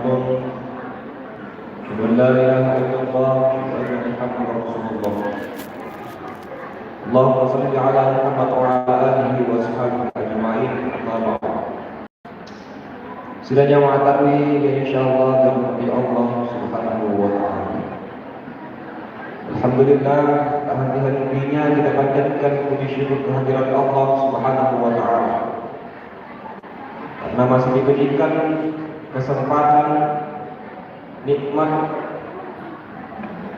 kafirun. Asyhadu an la ilaha illallah wa anna Muhammadar Rasulullah. Allahumma shalli ala Muhammad wa ala alihi wa sahbihi ajma'in. Amma ba'd. Sidang jamaah tarawih yang insyaallah dirahmati Allah Subhanahu wa taala. Alhamdulillah, kehadiran dunia kita panjatkan puji syukur kehadirat Allah Subhanahu wa taala. Karena masih diberikan kesempatan nikmat,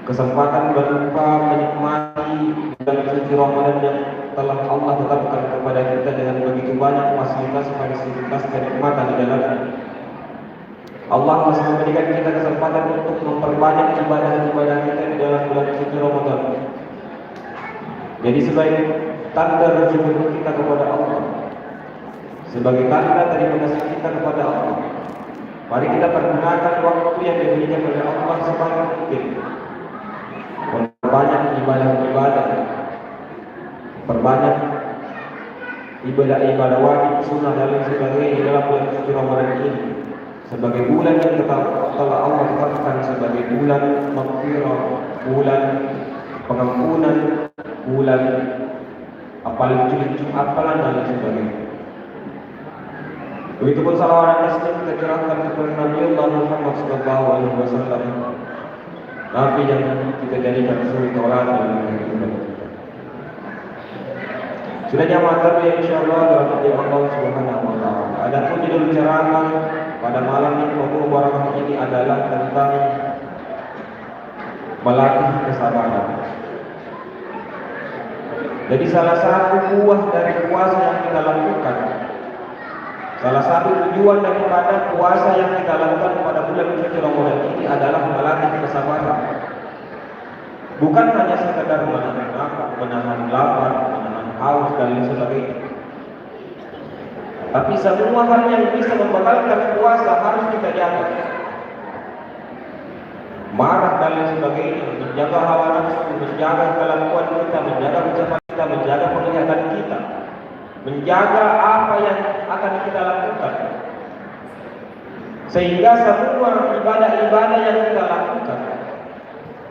kesempatan berupa menikmati bulan suci Ramadan yang telah Allah tetapkan kepada kita dengan begitu banyak fasilitas kenikmatan di dalamnya. Allah masih memberikan kita kesempatan untuk memperbanyak ibadah-ibadah kita di dalam bulan suci Ramadan. Jadi sebagai tanda bersyukur kita kepada Allah, sebagai tanda terima kasih kita kepada Allah, mari kita pergunakan waktu yang diberikan oleh Allah sebanyak mungkin. Perbanyak ibadah-ibadah, perbanyak ibadah-ibadah wajib, sunnah dan lain sebagainya dalam bulan suci Ramadan ini, sebagai bulan yang telah Allah tetapkan sebagai bulan maghfirah, bulan pengampunan, bulan apalagi apalan dan lain sebagainya. Begitupun salawat dan taslim kita curahkan kepada Nabi Allah Muhammad sallallahu alaihi wasallam, Nabi yang kita jadikan suri tauladan dalam kehidupan kita. Sudah jamaah tarawih insyaallah dalam nama Allah Subhanahu wa taala. Adapun judul ceramah pada malam ini mubarak ini adalah tentang melatih kesabaran. Jadi salah satu buah dari puasa yang kita lakukan, salah satu tujuan daripada puasa yang kita lakukan pada bulan suci Ramadan ini adalah melatih kesabaran. Bukan hanya sekedar menahan lapar, menahan haus dan lain sebagainya. Tapi semua hal yang bisa membatalkan puasa harus kita jaga. Marah dan lain sebagainya, menjaga hawa nafsu, menjaga kelakuan kita, menjaga ucapan kita, menjaga penglihatan kita, menjaga apa yang akan kita lakukan, sehingga semua ibadah-ibadah yang kita lakukan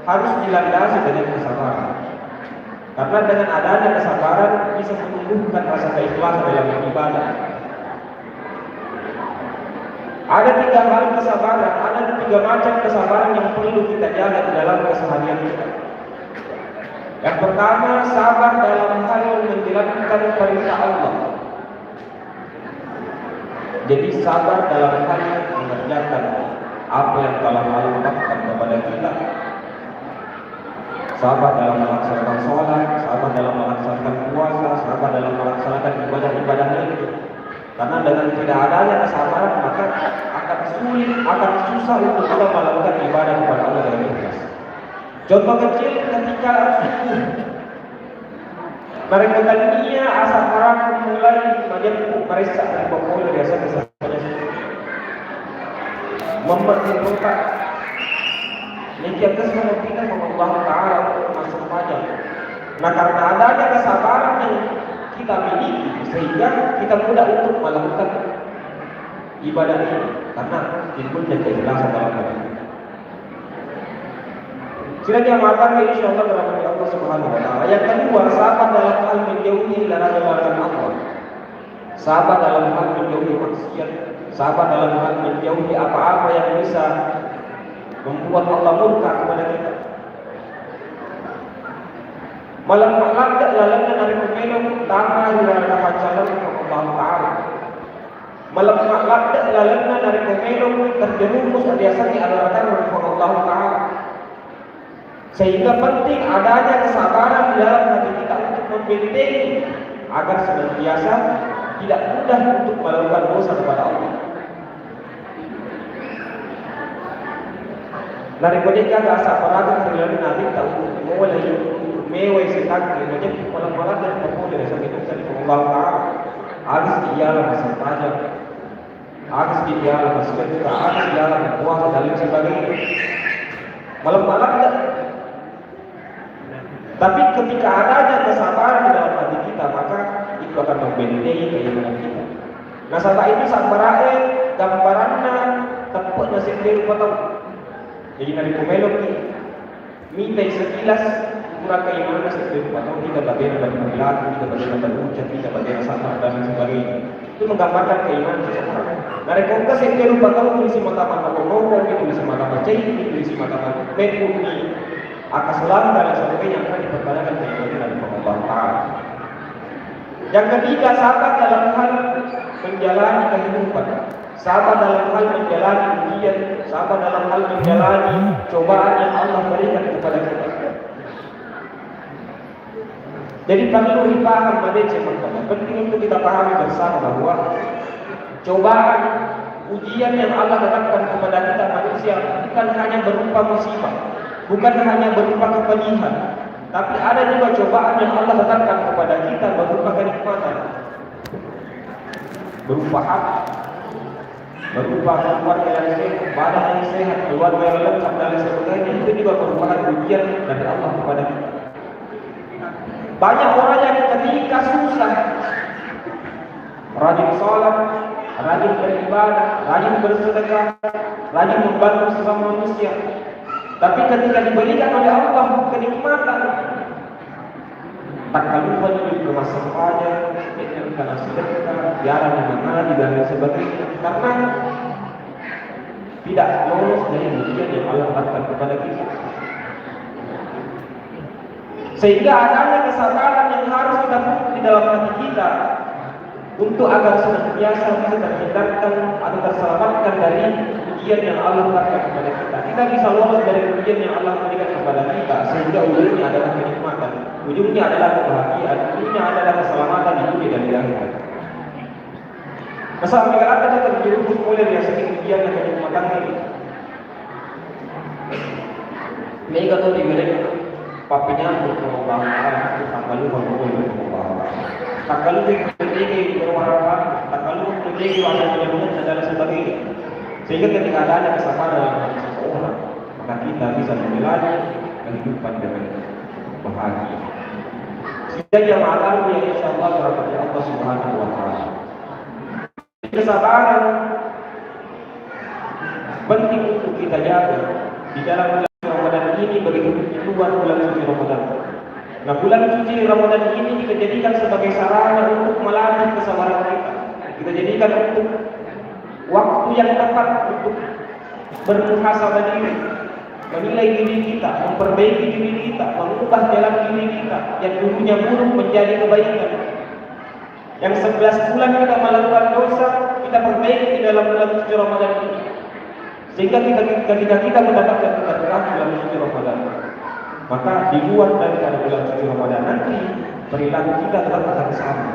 harus dilandasi dengan kesabaran. Karena dengan adanya kesabaran bisa menumbuhkan rasa keikhlasan dalam ibadah. Ada 3 hal kesabaran, ada 3 macam kesabaran yang perlu kita jaga di dalam keseharian kita. Yang pertama, sabar dalam hal menjalankan perintah Allah. Jadi sabar dalam hal mengerjakan apa yang telah Allah tetapkan kepada kita. Sabar dalam melaksanakan sholat, sabar dalam melaksanakan puasa, sabar dalam melaksanakan ibadah-ibadah lainnya. Karena dengan tidak adanya kesabaran maka akan sulit, akan susah untuk kita melakukan ibadah kepada Allah dengan ikhlas. Contoh kecil ketika subuh, mereka tadinya asal haram mulai menjemput mereka dari pokok biasa kesabaran mempertimbangkan niatnya semua kita Allah Taala untuk masuk pajak. Nah karena adanya kesabaran yang kita miliki sehingga kita mudah untuk melakukan ibadah ini karena timbulnya keikhlasan dalam hati kita. Sila diamalkan insyaallah berahmat Allah Subhanahu wa taala. Yang kedua, sabar dalam hal menjauhi larangan Allah. Sabar dalam hal menjauhi maksiat, sabar dalam hal menjauhi apa-apa yang bisa membuat Allah murka kepada kita. Malam malam lalana dari pemilu tanah dari kacalan Allah Taala. Malam malam lalana dari pemilu terjerumus biasanya adalah dari Allah Taala. Sehingga penting adanya kesabaran di dalam hati kita untuk membentengi agar senantiasa tidak mudah untuk melakukan dosa kepada Allah. Dari kodenya gak sabaran terlalu nanti tahu mulai mewah setak kemudian malam-malam dan pokok dari sakit dari Allah Taala. Agis dialah masih pajak, agis dialah masih kedua, agis dialah puasa dan lain sebagainya. Malam-malam tak. Tapi ketika adanya kesabaran di dalam hati kita, maka itu akan membentengi keimanan kita. Nah, sahabat itu sabaran gambaranna tempat nasi sendiri lupa tahu. Jadi dari pemelok ini minta sekilas kurang keimanan sendiri lupa tahu. Kita bagaimana berperilaku, kita bagaimana berucap, kita bagaimana sama dan sebagainya. Itu menggambarkan keimanan seseorang. Nah, rekomendasi sendiri lupa tahu tulis mata mata konon, tulis mata mata cai, tulis mata mata mekuni. Akan selalu dan sebagainya akan dipertanyakan keimanan dari Allah Taala. Yang ketiga, sabar dalam hal menjalani kehidupan, sabar dalam hal menjalani ujian, sabar dalam hal menjalani cobaan yang Allah berikan kepada kita. Jadi perlu dipaham pada teman-teman. Penting untuk kita pahami bersama bahwa cobaan, ujian yang Allah datangkan kepada kita manusia bukan hanya berupa musibah, bukan hanya berupa kepedihan, tapi ada juga cobaan yang Allah datangkan kepada kita berupa kenikmatan, berupa hak, berupa keluarga yang sehat, badan yang sehat, keluarga yang lengkap dan sebagainya. Itu juga merupakan ujian dari Allah kepada kita. Banyak orang yang ketika susah rajin sholat, rajin beribadah, rajin bersedekah, rajin membantu sesama manusia. Tapi ketika diberikan oleh Allah kenikmatan, tak lupa juga masuk aja, karena sedekah, jarang mengaji dan sebagainya, karena tidak lolos dari ujian yang Allah berikan kepada kita. Sehingga adanya kesabaran yang harus kita punya di dalam hati kita untuk agar senantiasa bisa terhindarkan atau terselamatkan dari ujian yang Allah berikan kepada kita. Kita bisa lolos dari ujian yang Allah berikan kepada kita, sehingga ujungnya adalah kenikmatan, ujungnya adalah kebahagiaan, ujungnya adalah keselamatan di dunia dan di akhirat. Masa mereka kita terjerumus oleh yang sedikit ujian dan kenikmatan ini. Mereka tahu di mereka papinya berubah, tanggal lupa berubah. Tanggal lupa terjadi berubah, tanggal lupa terjadi wajah dan segala sebagainya. Sehingga ketika adanya kesabaran dalam hati seseorang, maka kita bisa menjalani kehidupan dengan bahagia. Sehingga jamaah yang insyaallah berkat Allah Subhanahu wa taala. Kesabaran penting untuk kita jaga di dalam bulan Ramadan ini, begitu luar bulan suci Ramadan. Nah, bulan suci Ramadan ini kita jadikan sebagai sarana untuk melatih kesabaran kita. Kita jadikan untuk waktu yang tepat untuk bermuhasabah diri, menilai diri kita, memperbaiki diri kita, mengubah jalan diri kita yang dulunya buruk menjadi kebaikan. Yang 11 bulan kita melakukan dosa, kita perbaiki di dalam bulan suci Ramadan ini. Sehingga ketika kita mendapatkan keberkahan bulan suci Ramadan, maka di luar dari bulan suci Ramadan nanti perilaku kita tetap akan sama.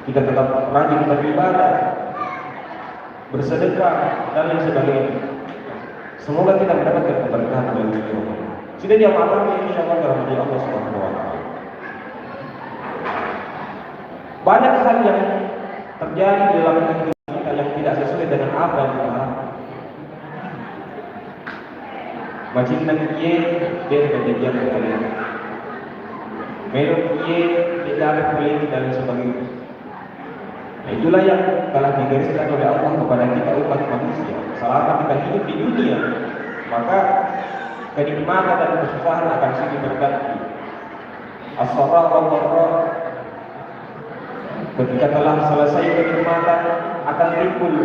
Kita tetap rajin beribadah, bersedekah dan lain sebagainya. Semoga kita mendapatkan keberkahan bulan suci Ramadan. Sudah diamalkan insyaallah dalam nama Allah Subhanahu wa taala. Banyak hal yang terjadi dalam kehidupan kita yang tidak sesuai dengan apa yang kita harapkan. Macam nanti dia kejadian kalian. Melok dia tidak boleh dan sebagainya. Nah, itulah yang telah digariskan oleh Allah kepada kita umat manusia. Selama kita hidup di dunia, maka kenikmatan dan kesusahan akan silih berganti. As-sabra wal dharra. Ketika telah selesai kenikmatan, akan timbul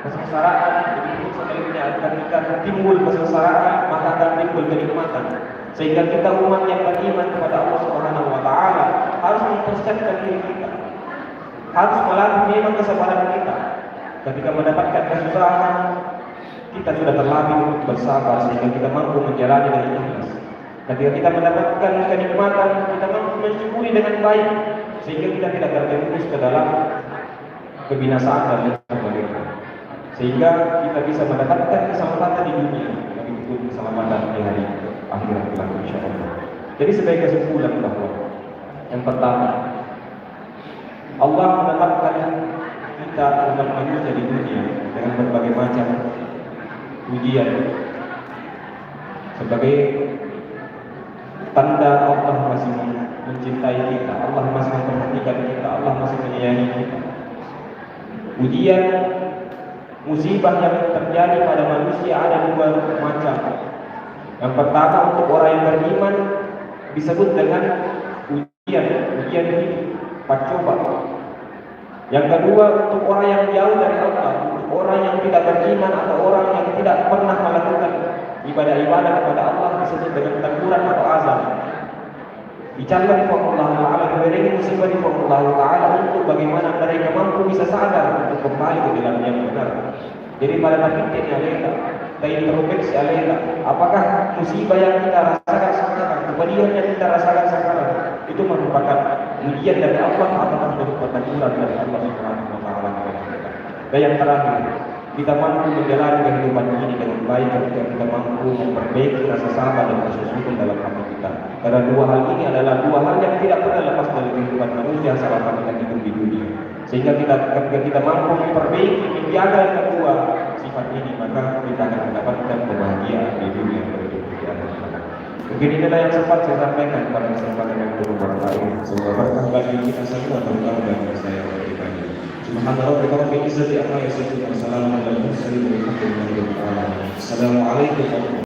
kesengsaraan. Begitu sebaliknya akan timbul kesengsaraan, maka akan timbul kenikmatan. Sehingga kita umat yang beriman kepada Allah Subhanahu wa taala harus mempersiapkan diri kita, harus melatih memang kesabaran kita. Ketika mendapatkan kesusahan, kita sudah terlatih untuk bersabar sehingga kita mampu menjalani dengan ikhlas. Ketika kita mendapatkan kenikmatan, kita mampu mensyukuri dengan baik sehingga kita tidak terjerumus ke dalam kebinasaan dan lain sebagainya. Sehingga kita bisa mendapatkan keselamatan di dunia, begitu keselamatan di hari akhirat kelak insyaallah. Jadi sebagai kesimpulan bahwa yang pertama, Allah menetapkan kita umat manusia di dunia dengan berbagai macam ujian sebagai tanda Allah masih mencintai kita, Allah masih memperhatikan kita, Allah masih menyayangi kita. Ujian Musibah yang terjadi pada manusia ada dua macam. Yang pertama untuk orang yang beriman disebut dengan ujian hidup, pacoba. Yang kedua untuk orang yang jauh dari Allah, untuk orang yang tidak beriman atau orang yang tidak pernah melakukan ibadah-ibadah kepada Allah disebut dengan teguran atau azab. Bicara Allah Taala memberi musibah Allah Taala untuk bagaimana mereka mampu bisa sadar untuk kembali ke dalam yang benar. Jadi pada titik alena, kita introspeksi alena, apakah musibah yang kita rasakan sekarang, kepedihan yang kita rasakan sekarang itu merupakan ujian dari Allah atau merupakan teguran dari Allah Subhanahu Wa Taala kepada kita. Dan yang terakhir, kita mampu menjalani kehidupan ini dengan baik ketika kita mampu memperbaiki rasa sabar dan kesusukan dalam hati kita. Karena dua hal ini adalah dua hal yang tidak pernah lepas dari kehidupan manusia selama kita hidup di dunia. Sehingga ketika kita mampu memperbaiki, menjaga kedua sifat ini, maka kita akan mendapatkan kebahagiaan di dunia dan di akhirat. Mungkin inilah yang sempat saya sampaikan pada kesempatan yang berbahagia ini. Semoga berkah bagi kita semua, terutama bagi saya pribadi. Subhanallah, Assalamualaikum warahmatullahi wabarakatuh.